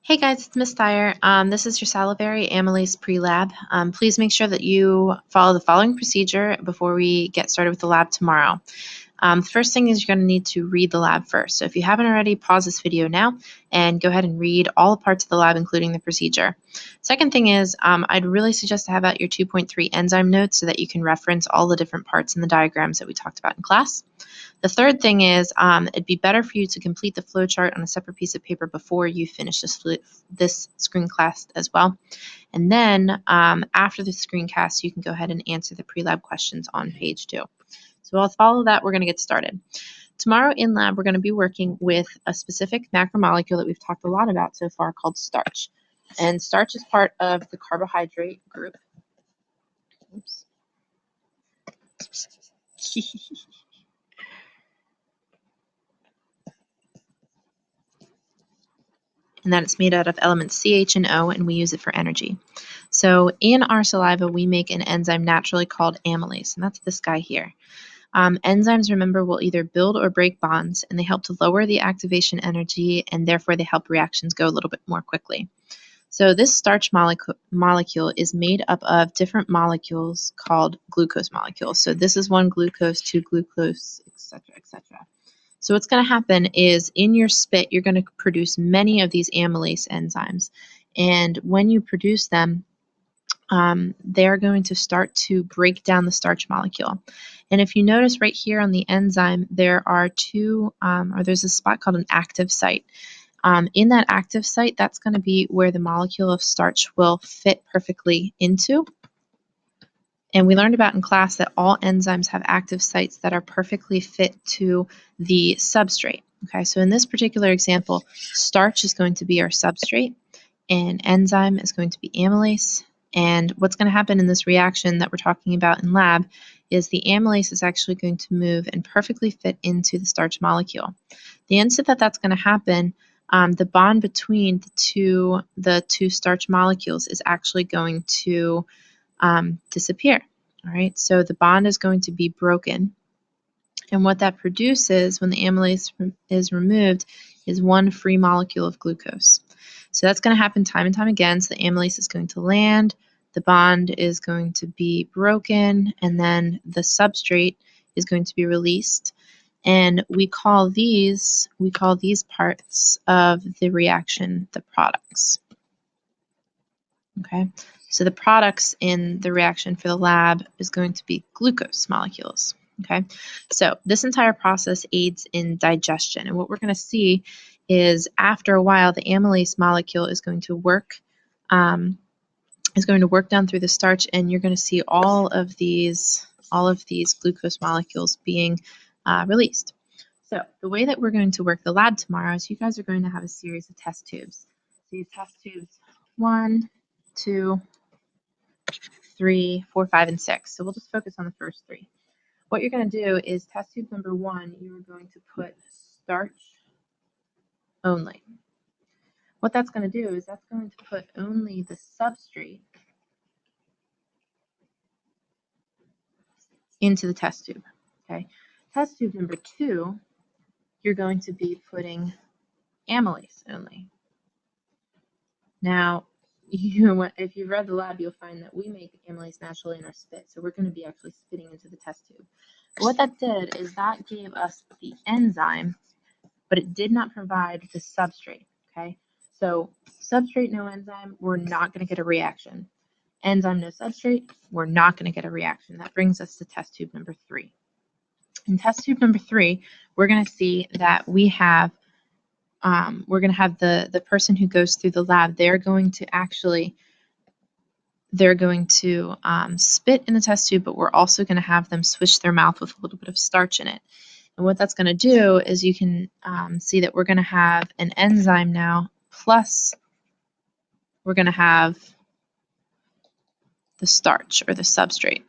Hey guys, it's Miss Dyer. This is your Salivary Amylase pre-lab. Please make sure that you follow the following procedure before we get started with the lab tomorrow. The first thing is you're going to need to read the lab first. So if you haven't already, pause this video now and go ahead and read all the parts of the lab, including the procedure. Second thing is I'd really suggest to have out your 2.3 enzyme notes so that you can reference all the different parts in the diagrams that we talked about in class. The third thing is it'd be better for you to complete the flowchart on a separate piece of paper before you finish this screencast as well. And then after the screencast, you can go ahead and answer the pre-lab questions on page 2. So I'll follow that. We're going to get started. Tomorrow in lab, we're going to be working with a specific macromolecule that we've talked a lot about so far called starch. And starch is part of the carbohydrate group. Oops. And that it's made out of elements CH and O, and we use it for energy. So in our saliva, we make an enzyme naturally called amylase, and that's this guy here. Enzymes, remember, will either build or break bonds, and they help to lower the activation energy, and therefore they help reactions go a little bit more quickly. So this starch molecule is made up of different molecules called glucose molecules. So this is 1 glucose, 2 glucose, etc., etc. So what's going to happen is in your spit, you're going to produce many of these amylase enzymes. And when you produce them, they're going to start to break down the starch molecule. And if you notice right here on the enzyme, there are there's a spot called an active site. In that active site, that's going to be where the molecule of starch will fit perfectly into. And we learned about in class that all enzymes have active sites that are perfectly fit to the substrate. Okay, so in this particular example, starch is going to be our substrate, and enzyme is going to be amylase. And what's going to happen in this reaction that we're talking about in lab is the amylase is actually going to move and perfectly fit into the starch molecule. The instant that that's going to happen, the bond between the two starch molecules is actually going to disappear. All right, so the bond is going to be broken. And what that produces when the amylase is removed is 1 free molecule of glucose. So that's going to happen time and time again. So the amylase is going to land, the bond is going to be broken, and then the substrate is going to be released. And we call these parts of the reaction the products. Okay, so the products in the reaction for the lab is going to be glucose molecules. Okay, so this entire process aids in digestion, and what we're going to see is after a while, the amylase molecule is going to work down through the starch, and you're going to see all of these glucose molecules being released. So the way that we're going to work the lab tomorrow is you guys are going to have a series of test tubes. So you test tubes 1, 2, 3, 4, 5, and 6. So we'll just focus on the first 3. What you're going to do is test tube number 1, you're going to put starch only. What that's going to do is that's going to put only the substrate into the test tube. Okay. Test tube number 2, you're going to be putting amylase only. Now, if you've read the lab, you'll find that we make amylase naturally in our spit. So we're going to be actually spitting into the test tube. But what that did is that gave us the enzyme, but it did not provide the substrate. Okay, so substrate, no enzyme, we're not going to get a reaction. Enzyme, no substrate, we're not going to get a reaction. That brings us to test tube number 3. In test tube number 3, we're going to see that we're going to have the person who goes through the lab, they're going to spit in the test tube, but we're also going to have them swish their mouth with a little bit of starch in it. And what that's going to do is you can see that we're going to have an enzyme now, plus we're going to have the starch or the substrate.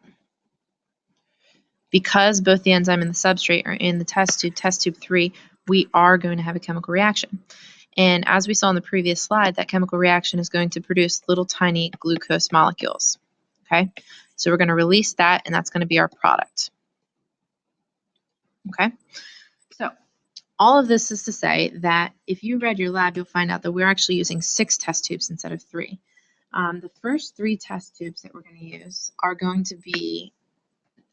Because both the enzyme and the substrate are in the test tube 3, we are going to have a chemical reaction. And as we saw in the previous slide, that chemical reaction is going to produce little tiny glucose molecules. Okay, so we're going to release that, and that's going to be our product. Okay, so all of this is to say that if you read your lab, you'll find out that we're actually using 6 test tubes instead of 3. The first 3 test tubes that we're going to use are going to be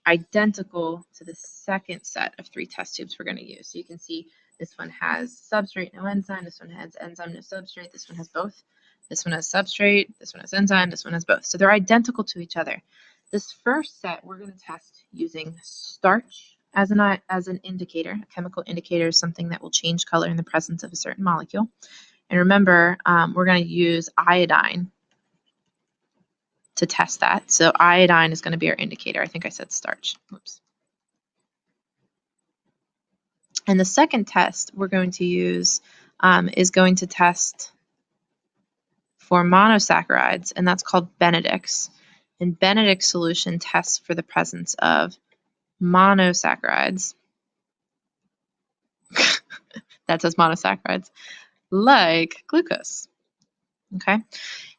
identical to the second set of 3 test tubes we're going to use. So you can see this one has substrate, no enzyme. This one has enzyme, no substrate. This one has both. This one has substrate. This one has enzyme. This one has both. So they're identical to each other. This first set we're going to test using starch as an indicator. A chemical indicator is something that will change color in the presence of a certain molecule. And remember, we're going to use iodine to test that. So iodine is going to be our indicator. I think I said starch. Oops. And the second test we're going to use is going to test for monosaccharides, and that's called Benedict's. And Benedict's solution tests for the presence of monosaccharides. That says monosaccharides, like glucose. Okay.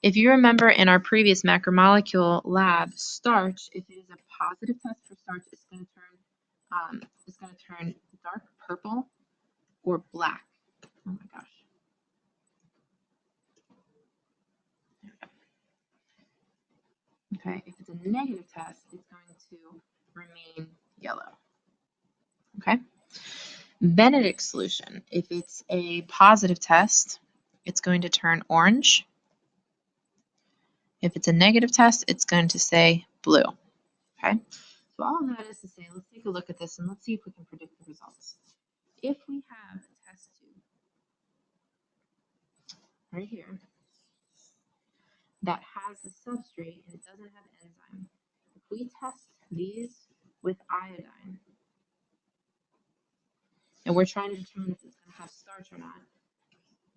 If you remember in our previous macromolecule lab, starch, if it is a positive test for starch, it's going to turn dark purple or black. Oh my gosh. Okay, if it's a negative test, it's going to remain yellow. Okay. Benedict's solution, if it's a positive test, it's going to turn orange. If it's a negative test, it's going to say blue. Okay. So all of that is to say, let's take a look at this and let's see if we can predict the results. If we have a test tube right here that has a substrate and it doesn't have enzyme, if we test these with iodine, and we're trying to determine if it's going to have starch or not,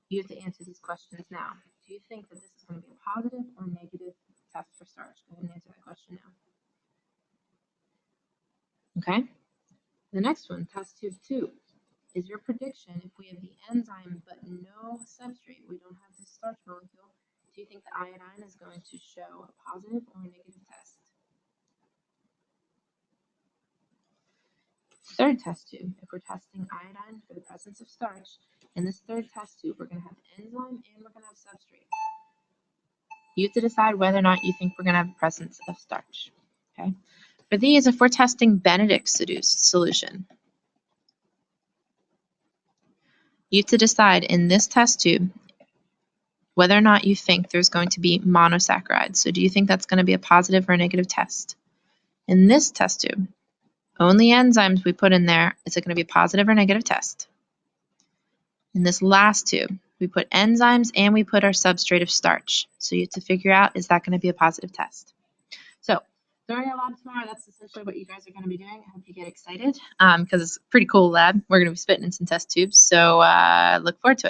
you have to answer these questions now. Do you think that this is going to be a positive or negative test for starch? Go ahead and answer that question now. Okay. The next one, test tube 2. Is your prediction, if we have the enzyme but no substrate, we don't have this starch molecule, do you think the iodine is going to show a positive or a negative test? Third test tube, if we're testing iodine for the presence of starch, in this third test tube, we're going to have enzyme and we're going to have substrate. You have to decide whether or not you think we're going to have the presence of starch. Okay. For these, if we're testing Benedict's solution, you have to decide in this test tube whether or not you think there's going to be monosaccharides. So do you think that's going to be a positive or a negative test? In this test tube, only enzymes we put in there, is it going to be a positive or negative test? In this last tube, we put enzymes and we put our substrate of starch. So you have to figure out, is that going to be a positive test? So during our lab tomorrow, that's essentially what you guys are going to be doing. I hope you get excited because it's a pretty cool lab. We're going to be spitting in some test tubes. So look forward to it.